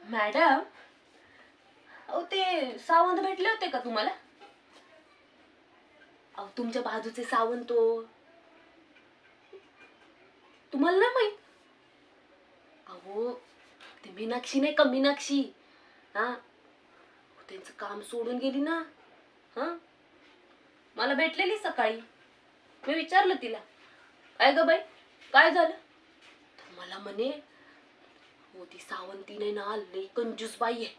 Madam, अहो ते सावंत भेटले होते का तुम्हाला? अहो तुमच्या बाजूचे सावंत तुम्हाला नाही माहित? अहो ते मीनाक्षी नाही का, मीनाक्षी? हा, त्यांचं काम सोडून गेली ना. हा, मला भेटलेली सकाळी. मी विचारलं तिला, काय ग बाई काय झालं? तर मला म्हणे, हो ती सावंती नाही ना, लई कंजूस बाई आहे.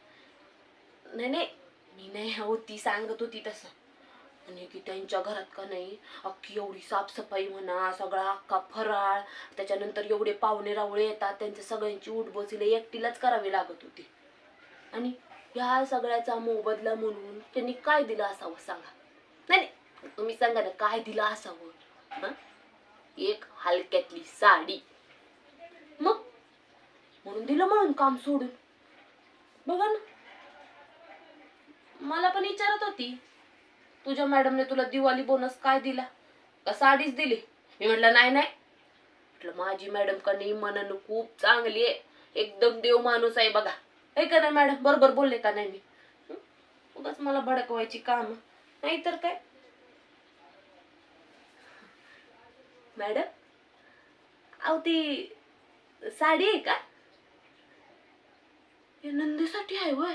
नाही नाही, मी नाही, हो ती सांगत होती तसं. आणि की त्यांच्या घरात का नाही अख्खी एवढी साफसफाई म्हणा, सगळा अख्खा फराळ, त्याच्यानंतर एवढे पाहुणे रावळे येतात, त्यांच्या सगळ्यांची उठबोसीला एकटीलाच करावी लागत होती. आणि ह्या सगळ्याचा मोबदला म्हणून त्यांनी काय दिलं असावं सांगा? नाही नाही, तुम्ही सांगा ना, काय दिलं असावं? हा, एक हलक्यातली साडी. मग म्हणून दिलं, म्हणून काम सोडून. बघा ना, मला पण विचारत होती, तुझ्या मॅडमने तुला दिवाळी बोनस काय दिला का साडीच दिली? मी म्हटलं नाही नाही, म्हटलं माझी मॅडम का नाही मनन खूप चांगली आहे, एकदम देव माणूस आहे बघा. आहे का नाही मॅडम? बरोबर बोलले का नाही मी? उगाच मला भडकवायची काम, नाही तर काय. मॅडम, अहो ती साडी आहे का? हे नंदीसाठी आहे वय?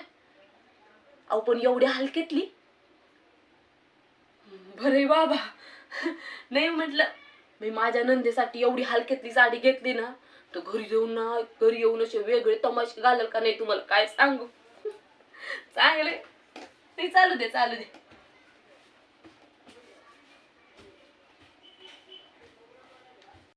अहो पण एवढ्या हलक्यातली? बरे बाबा. नाही म्हटलं, मी माझ्या नंदेसाठी एवढी हलक्यातली साडी घेतली ना, तर घरी येऊन असे वेगळे तमाशे घालेल का नाही तुम्हाला काय सांगू. चांगले. नाही, चालू दे चालू दे.